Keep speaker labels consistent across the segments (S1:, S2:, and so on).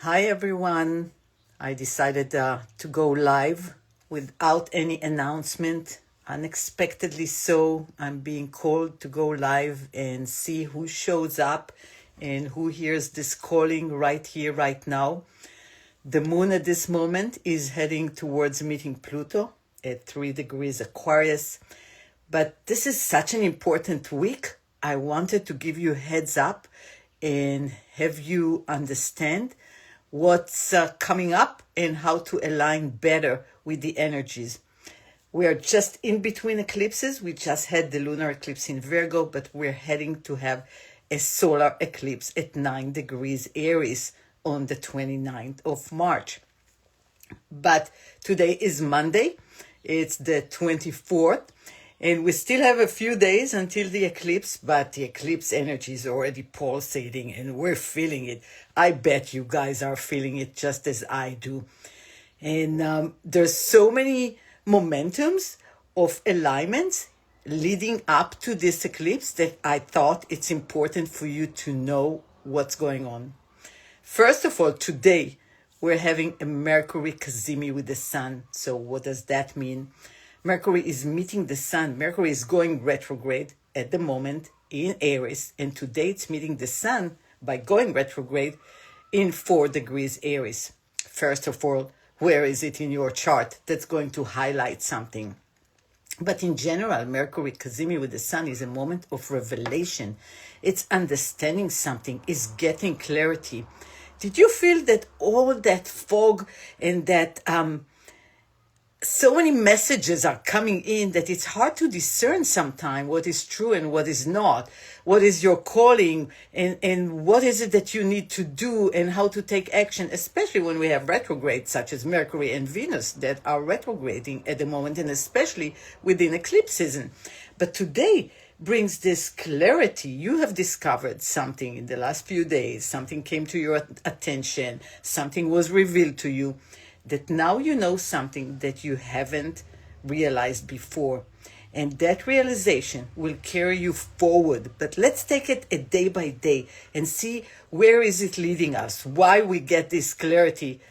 S1: Hi everyone. I decided to go live without any announcement. Unexpectedly so, I'm being called to go live and see who shows up and who hears this calling right here, right now. The moon at this moment is heading towards meeting Pluto at 3 degrees Aquarius. But this is such an important week. I wanted to give you a heads up and have you understand what's coming up and how to align better with the energies. We are just in between eclipses. We just had the lunar eclipse in Virgo, but we're heading to have a solar eclipse at 9 degrees Aries on the 29th of March. But today is Monday. It's the 24th. And we still have a few days until the eclipse, but the eclipse energy is already pulsating and we're feeling it. I bet you guys are feeling it just as I do. And there's so many momentums of alignments leading up to this eclipse that I thought it's important for you to know what's going on. First of all, today we're having a Mercury Cazimi with the Sun. So what does that mean? Mercury is meeting the Sun. Mercury is going retrograde at the moment in Aries, and today it's meeting the Sun by going retrograde in 4 degrees Aries. First of all, where is it in your chart? That's going to highlight something. But in general, Mercury Cazimi with the Sun is a moment of revelation. It's understanding something, it's getting clarity. Did you feel that all that fog and that so many messages are coming in that it's hard to discern sometimes what is true and what is not, what is your calling and what is it that you need to do and how to take action, especially when we have retrogrades such as Mercury and Venus that are retrograding at the moment, and especially within eclipse season. But today brings this clarity. You have discovered something in the last few days, something came to your attention, something was revealed to you, that now you know something that you haven't realized before. And that realization will carry you forward. But let's take it a day by day and see where is it leading us, why we get this clarity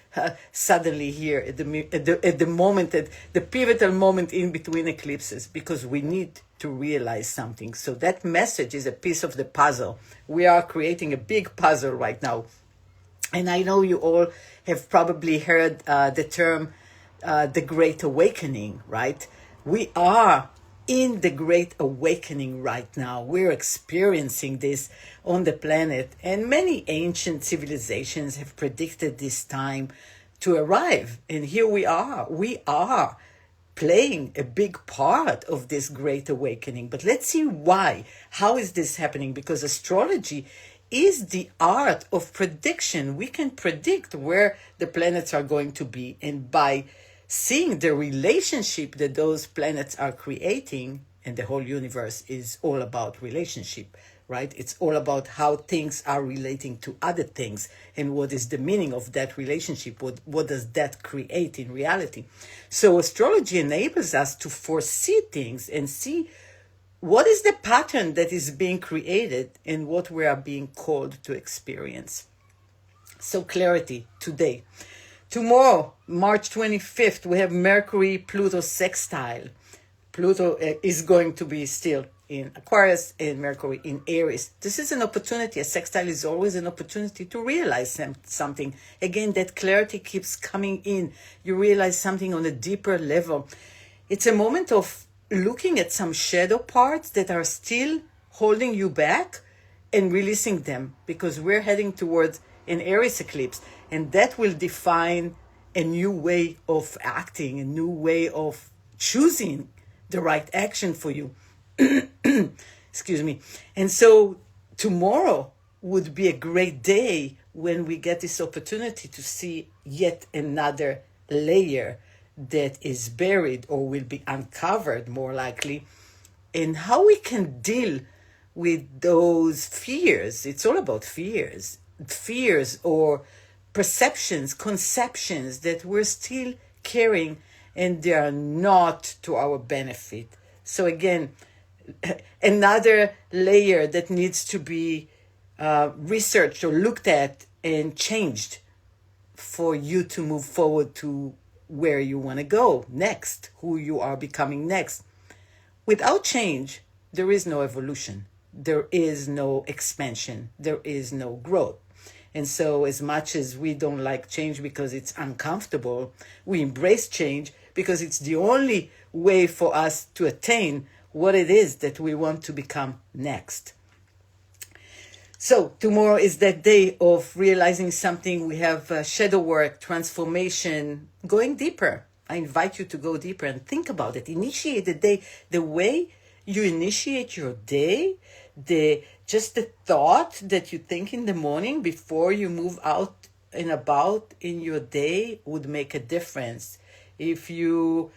S1: suddenly here at the moment, at the pivotal moment in between eclipses, because we need to realize something. So that message is a piece of the puzzle. We are creating a big puzzle right now. And I know you all have probably heard the term the Great Awakening, right? We are in the Great Awakening right now. We're experiencing this on the planet. And many ancient civilizations have predicted this time to arrive. And here we are. We are playing a big part of this Great Awakening. But let's see why. How is this happening? Because astrology is the art of prediction. We can predict where the planets are going to be, and by seeing the relationship that those planets are creating, and the whole universe is all about relationship, right? It's all about how things are relating to other things and what is the meaning of that relationship. What does that create in reality? So astrology enables us to foresee things and see what is the pattern that is being created and what we are being called to experience. So clarity today. Tomorrow, March 25th, we have Mercury-Pluto sextile. Pluto is going to be still in Aquarius and Mercury in Aries. This is an opportunity. A sextile is always an opportunity to realize something. Again, that clarity keeps coming in. You realize something on a deeper level. It's a moment of looking at some shadow parts that are still holding you back and releasing them, because we're heading towards an Aries eclipse, and that will define a new way of acting, a new way of choosing the right action for you. Excuse me. And so tomorrow would be a great day when we get this opportunity to see yet another layer that is buried or will be uncovered more likely, and how we can deal with those fears. It's all about fears or perceptions, conceptions that we're still carrying, and they are not to our benefit. So again, another layer that needs to be researched or looked at and changed for you to move forward to where you want to go next, who you are becoming next. Without change, there is no evolution. There is no expansion. There is no growth. And so as much as we don't like change because it's uncomfortable, we embrace change because it's the only way for us to attain what it is that we want to become next. So tomorrow is that day of realizing something. We have shadow work, transformation, going deeper. I invite you to go deeper and think about it. Initiate the day. The way you initiate your day, just the thought that you think in the morning before you move out and about in your day would make a difference. If you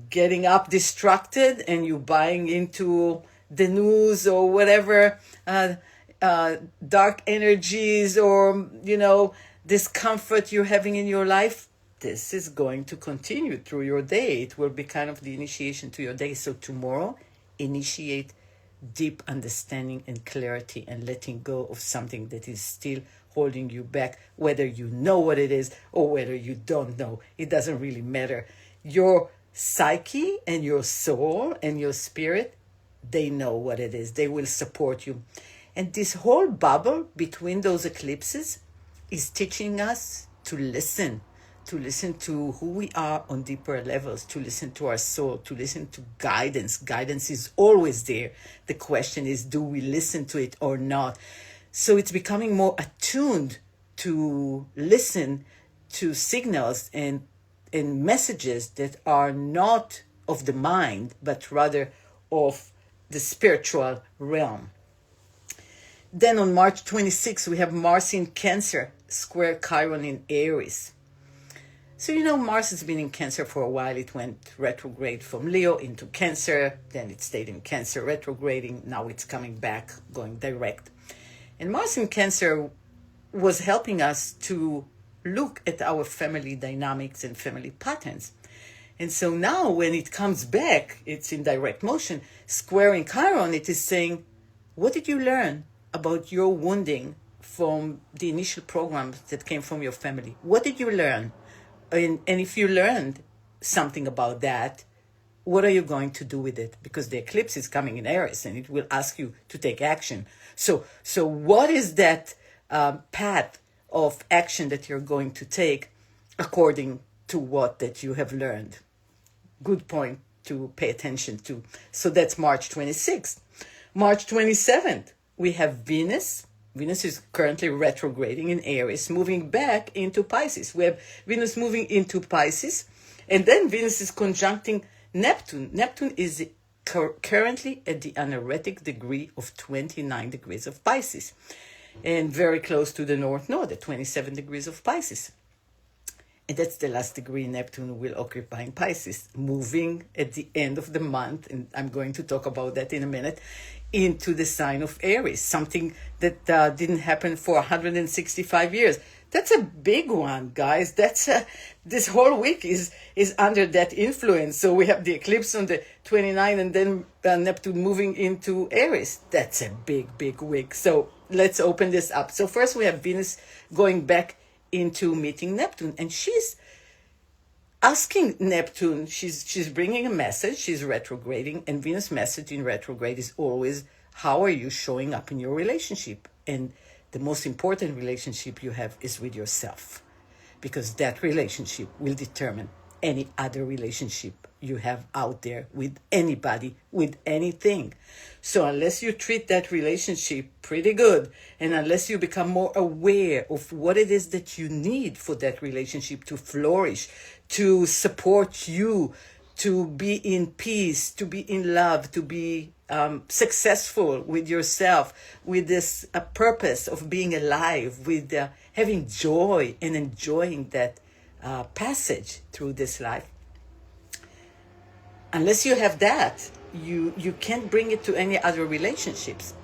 S1: getting up distracted and you buying into the news or whatever, dark energies or, discomfort you're having in your life, this is going to continue through your day. It will be kind of the initiation to your day. So tomorrow, initiate deep understanding and clarity and letting go of something that is still holding you back, whether you know what it is or whether you don't know. It doesn't really matter. Your psyche and your soul and your spirit, they know what it is. They will support you. And this whole bubble between those eclipses is teaching us to listen to who we are on deeper levels, to listen to our soul, to listen to guidance. Guidance is always there. The question is, do we listen to it or not? So it's becoming more attuned to listen to signals and messages that are not of the mind, but rather of the spiritual realm. Then on March 26th, we have Mars in Cancer, square Chiron in Aries. So Mars has been in Cancer for a while. It went retrograde from Leo into Cancer. Then it stayed in Cancer retrograding. Now it's coming back, going direct. And Mars in Cancer was helping us to look at our family dynamics and family patterns. And so now when it comes back, it's in direct motion, squaring Chiron, it is saying, what did you learn about your wounding from the initial programs that came from your family? What did you learn? And if you learned something about that, what are you going to do with it? Because the eclipse is coming in Aries and it will ask you to take action. So what is that path of action that you're going to take according to what that you have learned? Good point to pay attention to. So that's March 26th. March 27th, we have Venus. Venus is currently retrograding in Aries, moving back into Pisces. We have Venus moving into Pisces, and then Venus is conjuncting Neptune. Neptune is currently at the anaretic degree of 29 degrees of Pisces, and very close to the North Node at 27 degrees of Pisces. And that's the last degree Neptune will occupy in Pisces, moving at the end of the month, and I'm going to talk about that in a minute, into the sign of Aries, something that didn't happen for 165 years. That's a big one, guys. This whole week is under that influence. So we have the eclipse on the 29th and then Neptune moving into Aries. That's a big week. So let's open this up. So first we have Venus going back into meeting Neptune, and she's asking Neptune, she's bringing a message, she's retrograding, and Venus' message in retrograde is always, how are you showing up in your relationship? And the most important relationship you have is with yourself, because that relationship will determine any other relationship you have out there with anybody, with anything. So unless you treat that relationship pretty good, and unless you become more aware of what it is that you need for that relationship to flourish, to support you, to be in peace, to be in love, to be successful with yourself, with this purpose of being alive, with having joy and enjoying that passage through this life. Unless you have that, you can't bring it to any other relationships.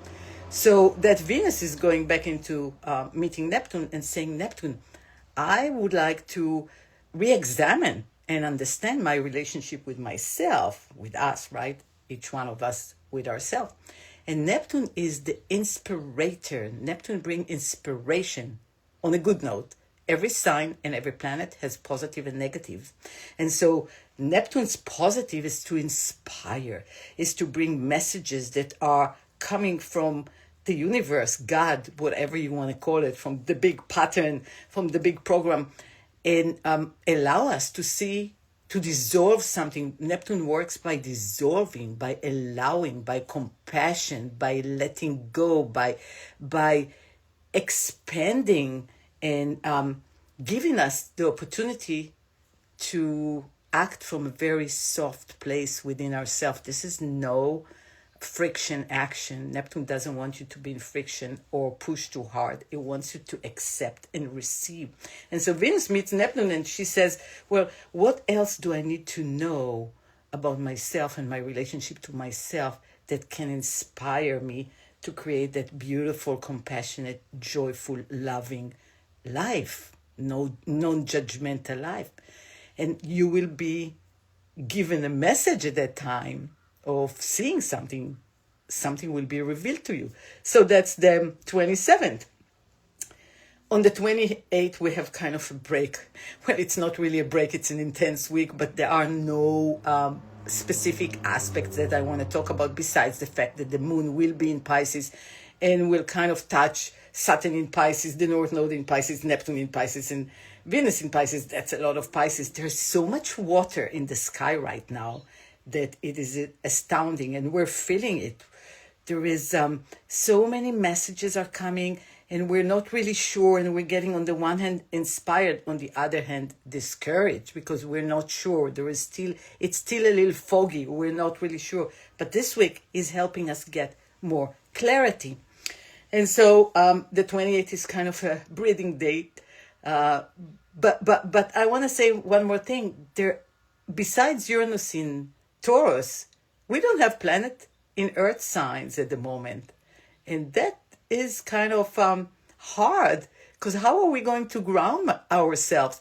S1: So that Venus is going back into meeting Neptune and saying, Neptune, I would like to re-examine and understand my relationship with myself, with us, right? Each one of us with ourselves. And Neptune is the inspirator. Neptune brings inspiration on a good note Every sign and every planet has positive and negative. And so Neptune's positive is to inspire, is to bring messages that are coming from the universe, God, whatever you want to call it, from the big pattern, from the big program, and allow us to see, to dissolve something. Neptune works by dissolving, by allowing, by compassion, by letting go, by expanding, and giving us the opportunity to act from a very soft place within ourselves. This is no friction action. Neptune doesn't want you to be in friction or push too hard. It wants you to accept and receive. And so Venus meets Neptune and she says, well, what else do I need to know about myself and my relationship to myself that can inspire me to create that beautiful, compassionate, joyful, loving life, no non-judgmental life. And you will be given a message at that time of seeing something. Something will be revealed to you. So that's the 27th. On the 28th, we have kind of a break. Well, it's not really a break, it's an intense week, but there are no specific aspects that I want to talk about besides the fact that the moon will be in Pisces and will kind of touch Saturn in Pisces, the North Node in Pisces, Neptune in Pisces, and Venus in Pisces. That's a lot of Pisces. There's so much water in the sky right now that it is astounding, and we're feeling it. There is so many messages are coming, and we're not really sure, and we're getting on the one hand inspired, on the other hand discouraged, because we're not sure. It's still a little foggy. We're not really sure. But this week is helping us get more clarity. And so the 28th is kind of a breathing date. But I want to say one more thing. Besides Uranus in Taurus, we don't have planet in Earth signs at the moment. And that is kind of hard, because how are we going to ground ourselves?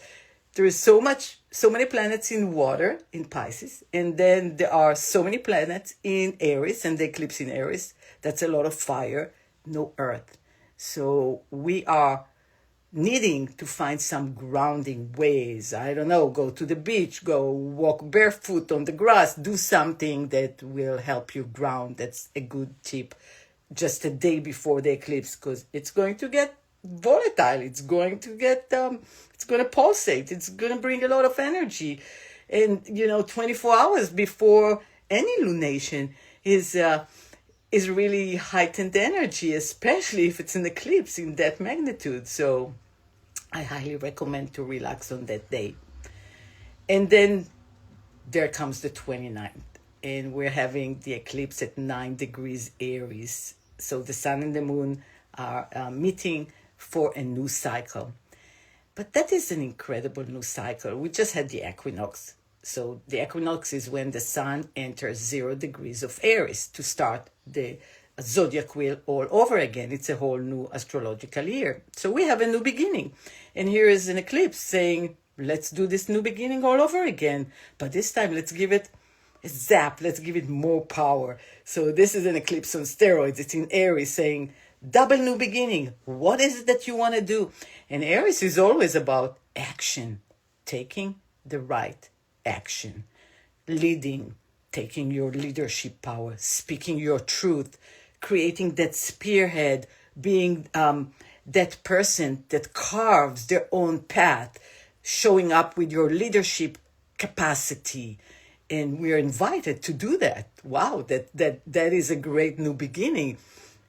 S1: There is so many planets in water in Pisces, and then there are so many planets in Aries, and the eclipse in Aries. That's a lot of fire, no Earth. So we are needing to find some grounding ways. I don't know, go to the beach, go walk barefoot on the grass, do something that will help you ground. That's a good tip just a day before the eclipse, because it's going to get volatile. It's going to get, it's going to pulsate. It's going to bring a lot of energy. And, 24 hours before any lunation is really heightened energy, especially if it's an eclipse in that magnitude. So I highly recommend to relax on that day. And then there comes the 29th, and we're having the eclipse at 9 degrees Aries. So the sun and the moon are meeting for a new cycle. But that is an incredible new cycle. We just had the equinox. So the equinox is when the sun enters 0 degrees of Aries to start the zodiac wheel all over again. It's a whole new astrological year. So we have a new beginning. And here is an eclipse saying, let's do this new beginning all over again. But this time, let's give it a zap. Let's give it more power. So this is an eclipse on steroids. It's in Aries saying, double new beginning. What is it that you want to do? And Aries is always about action, taking the right action, leading, taking your leadership power, speaking your truth, creating that spearhead, being that person that carves their own path, showing up with your leadership capacity. And we are invited to do that. Wow, that is a great new beginning.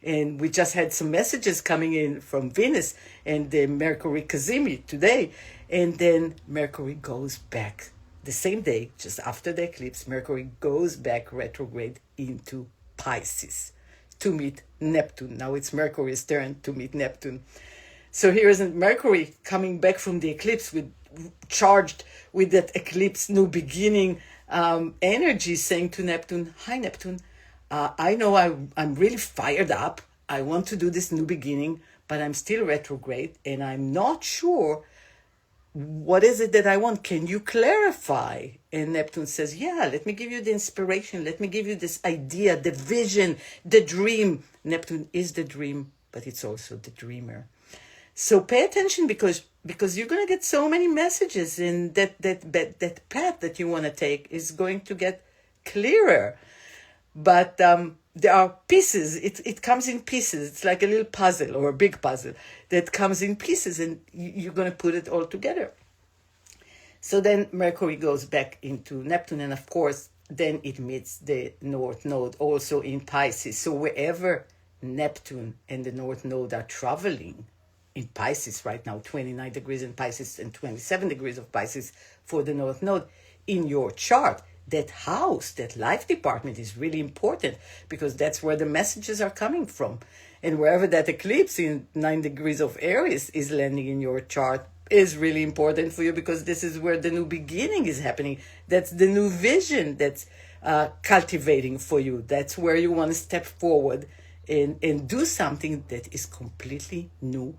S1: And we just had some messages coming in from Venus and the Mercury Cazimi today. And then Mercury goes back the same day, just after the eclipse. Mercury goes back retrograde into Pisces to meet Neptune. Now it's Mercury's turn to meet Neptune. So here is Mercury coming back from the eclipse charged with that eclipse new beginning energy, saying to Neptune, hi Neptune, I know I'm really fired up. I want to do this new beginning, but I'm still retrograde and I'm not sure what is it that I want. Can you clarify? And Neptune says, yeah, let me give you the inspiration. Let me give you this idea, the vision, the dream. Neptune is the dream, but it's also the dreamer. So pay attention, because you're going to get so many messages, and that path that you want to take is going to get clearer. But there are pieces. It comes in pieces. It's like a little puzzle, or a big puzzle that comes in pieces, and you're going to put it all together. So then Mercury goes back into Neptune, and of course, then it meets the North Node also in Pisces. So wherever Neptune and the North Node are traveling in Pisces right now, 29 degrees in Pisces and 27 degrees of Pisces for the North Node in your chart, that house, that life department is really important, because that's where the messages are coming from. And wherever that eclipse in 9 degrees of Aries is landing in your chart is really important for you, because this is where the new beginning is happening. That's the new vision that's cultivating for you. That's where you want to step forward and do something that is completely new,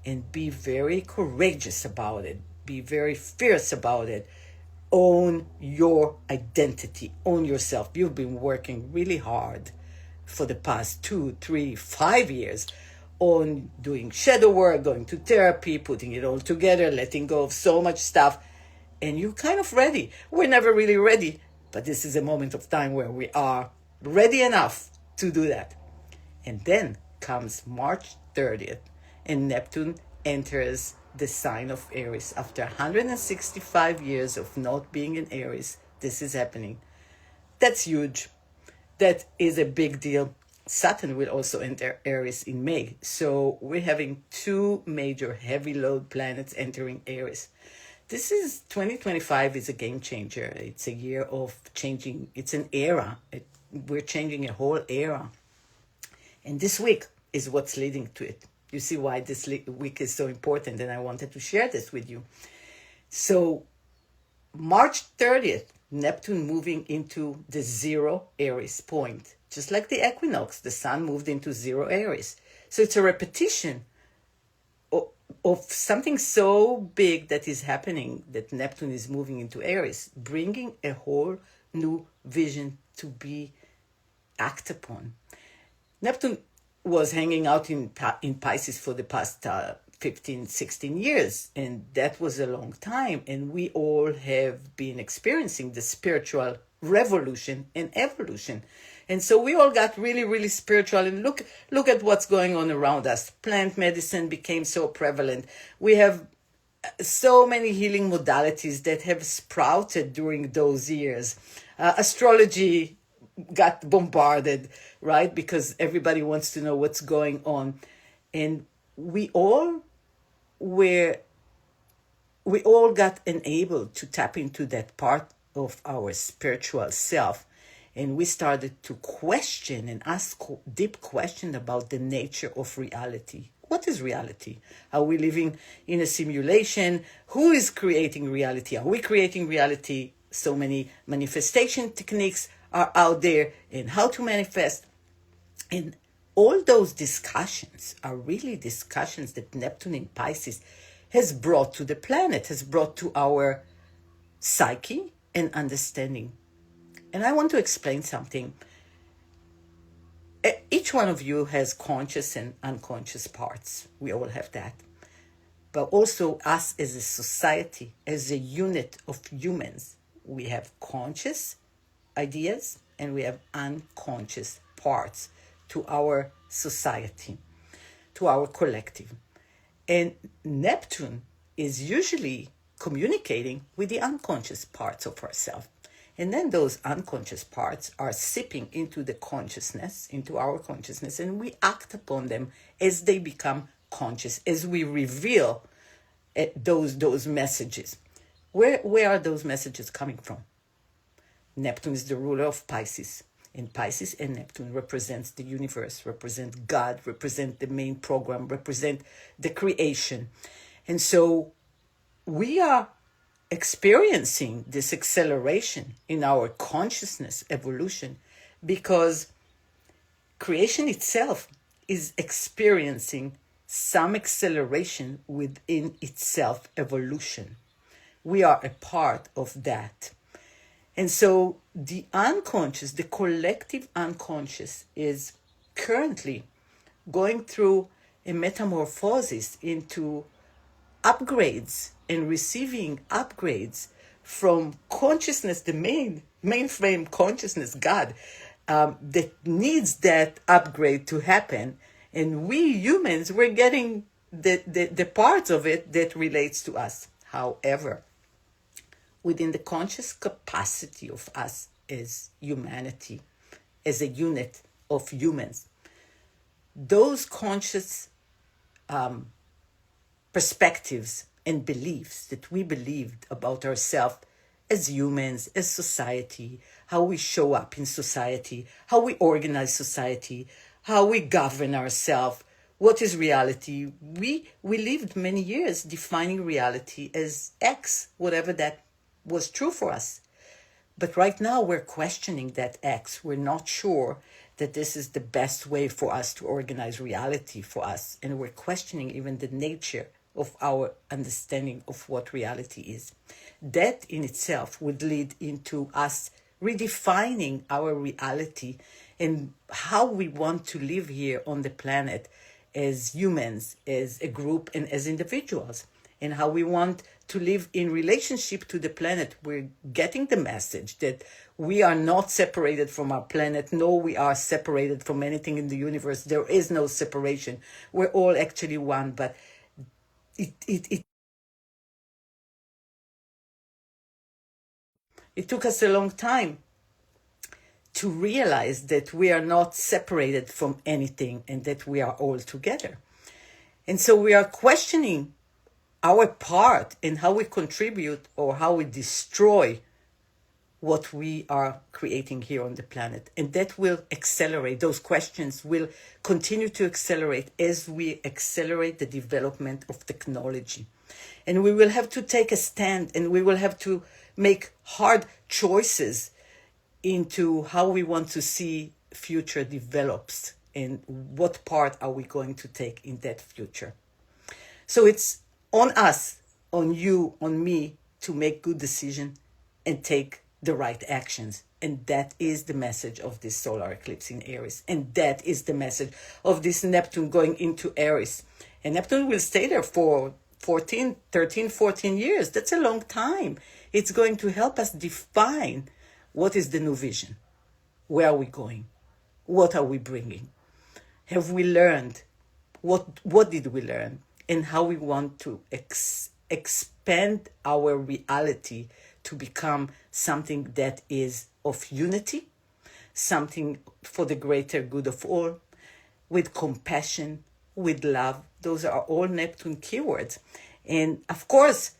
S1: and be very courageous about it. Be very fierce about it. Own your identity. Own yourself. You've been working really hard for the past 2, 3, 5 years on doing shadow work, going to therapy, putting it all together, letting go of so much stuff. And you're kind of ready. We're never really ready, but this is a moment of time where we are ready enough to do that. And then comes March 30th, and Neptune enters the sign of Aries. After 165 years of not being in Aries, this is happening. That's huge. That is a big deal. Saturn will also enter Aries in May. So we're having 2 major heavy load planets entering Aries. This is 2025 is a game changer. It's a year of changing. It's an era. We're changing a whole era. And this week is what's leading to it. You see why this week is so important, and I wanted to share this with you. So March 30th, Neptune moving into the 0 Aries point. Just like the equinox, the sun moved into 0 Aries. So it's a repetition of something so big that is happening, that Neptune is moving into Aries, bringing a whole new vision to be acted upon. Neptune was hanging out in Pisces for the past 15, 16 years, and that was a long time. And we all have been experiencing the spiritual revolution and evolution. And so we all got really, really spiritual. And look at what's going on around us. Plant medicine became so prevalent. We have so many healing modalities that have sprouted during those years. Astrology got bombarded, right? Because everybody wants to know what's going on. And we all got enabled to tap into that part of our spiritual self. And we started to question and ask deep questions about the nature of reality. What is reality? Are we living in a simulation? Who is creating reality? Are we creating reality? So many manifestation techniques are out there, and how to manifest. And all those discussions are really discussions that Neptune in Pisces has brought to the planet, has brought to our psyche and understanding. And I want to explain something. Each one of you has conscious and unconscious parts. We all have that. But also us as a society, as a unit of humans, we have conscious ideas and we have unconscious parts to our society, to our collective. And Neptune is usually communicating with the unconscious parts of ourselves. And then those unconscious parts are seeping into the consciousness, into our consciousness, and we act upon them as they become conscious, as we reveal those messages. Where are those messages coming from? Neptune is the ruler of Pisces. And Pisces and Neptune represents the universe, represent God, represent the main program, represent the creation. And so we are experiencing this acceleration in our consciousness evolution because creation itself is experiencing some acceleration within itself evolution. We are a part of that. And so the unconscious, the collective unconscious, is currently going through a metamorphosis, into upgrades and receiving upgrades from consciousness, the mainframe consciousness, God, that needs that upgrade to happen. And we humans, we're getting the parts of it that relates to us. However, within the conscious capacity of us as humanity, as a unit of humans, those conscious perspectives and beliefs that we believed about ourselves as humans, as society, how we show up in society, how we organize society, how we govern ourselves, what is reality. We lived many years defining reality as X, whatever that was true for us. But right now we're questioning that X. We're not sure that this is the best way for us to organize reality for us. And we're questioning even the nature of our understanding of what reality is. That in itself would lead into us redefining our reality and how we want to live here on the planet as humans, as a group, and as individuals, and how we want to live in relationship to the planet. We're getting the message that we are not separated from our planet, nor we are separated from anything in the universe. There is no separation. We're all actually one, but it took us a long time to realize that we are not separated from anything and that we are all together. And so we are questioning our part in how we contribute or how we destroy what we are creating here on the planet. And that will accelerate. Those questions will continue to accelerate as we accelerate the development of technology. And we will have to take a stand, and we will have to make hard choices into how we want to see future develops and what part are we going to take in that future. So it's on us, on you, on me, to make good decisions and take the right actions. And that is the message of this solar eclipse in Aries. And that is the message of this Neptune going into Aries. And Neptune will stay there for 14 years. That's a long time. It's going to help us define what is the new vision. Where are we going? What are we bringing? Have we learned? What did we learn? And how we want to expand our reality to become something that is of unity, something for the greater good of all, with compassion, with love. Those are all Neptune keywords. And of course,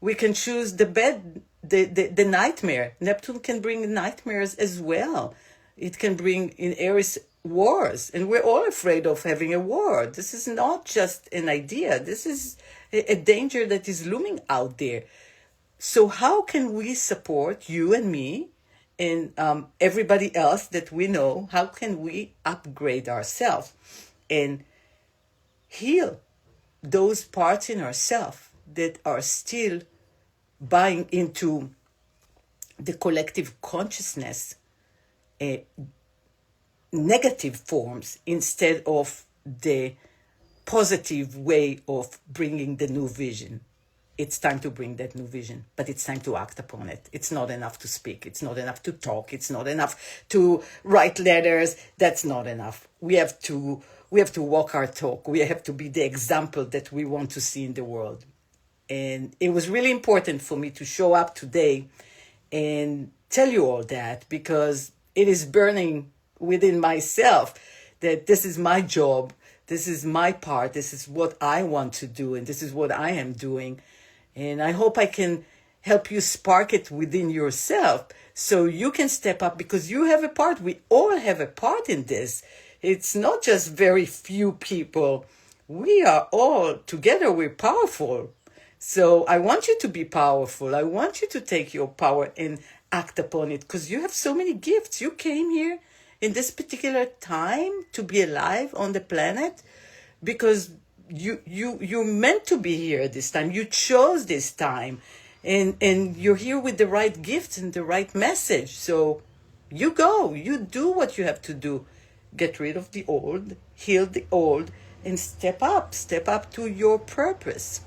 S1: we can choose the nightmare. Neptune can bring nightmares as well. It can bring in Aries wars, and we're all afraid of having a war. This is not just an idea. This is a danger that is looming out there. So how can we support you and me and everybody else that we know? How can we upgrade ourselves and heal those parts in ourselves that are still buying into the collective consciousness negative forms instead of the positive way of bringing the new vision? It's time to bring that new vision, but it's time to act upon it. It's not enough to speak. It's not enough to talk. It's not enough to write letters. That's not enough. We have to walk our talk. We have to be the example that we want to see in the world. And it was really important for me to show up today and tell you all that, because it is burning within myself that this is my job. This is my part. This is what I want to do. And this is what I am doing. And I hope I can help you spark it within yourself so you can step up, because you have a part. We all have a part in this. It's not just very few people. We are all together. We're powerful. So I want you to be powerful. I want you to take your power and act upon it, because you have so many gifts. You came here in this particular time to be alive on the planet because you're meant to be here this time. You chose this time, and you're here with the right gifts and the right message. So you go, you do what you have to do. Get rid of the old, heal the old, and step up to your purpose.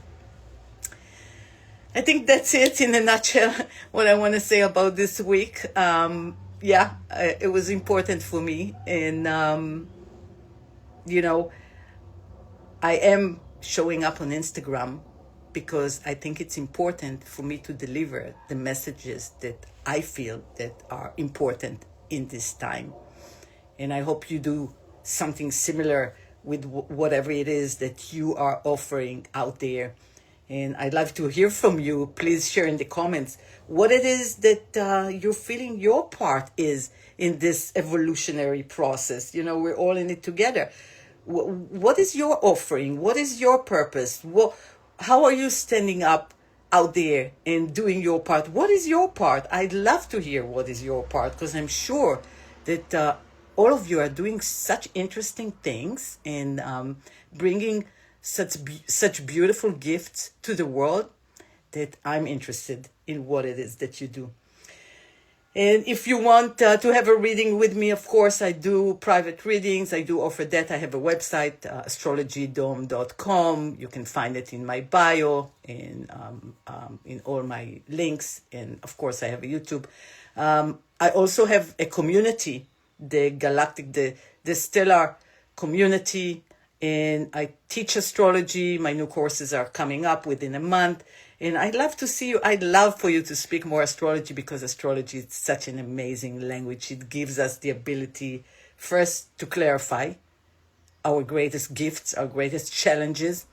S1: I think that's it in a nutshell, what I want to say about this week. It was important for me. And, I am showing up on Instagram because I think it's important for me to deliver the messages that I feel that are important in this time. And I hope you do something similar with whatever it is that you are offering out there. And I'd love to hear from you. Please share in the comments what it is that you're feeling your part is in this evolutionary process. We're all in it together. What is your offering? What is your purpose? How are you standing up out there and doing your part? What is your part? I'd love to hear what is your part, because I'm sure that all of you are doing such interesting things and bringing such beautiful gifts to the world that I'm interested in what it is that you do. And if you want to have a reading with me, of course, I do private readings. I do offer that. I have a website, astrologydome.com. You can find it in my bio and in all my links. And of course, I have a YouTube. I also have a community, the galactic, the stellar community. And I teach astrology. My new courses are coming up within a month. And I'd love to see you. I'd love for you to speak more astrology, because astrology is such an amazing language. It gives us the ability first to clarify our greatest gifts, our greatest challenges,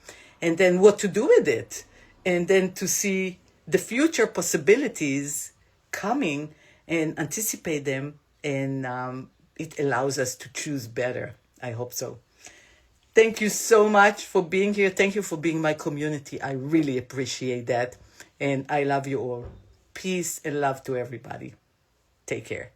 S1: and then what to do with it. And then to see the future possibilities coming and anticipate them. And it allows us to choose better. I hope so. Thank you so much for being here. Thank you for being my community. I really appreciate that. And I love you all. Peace and love to everybody. Take care.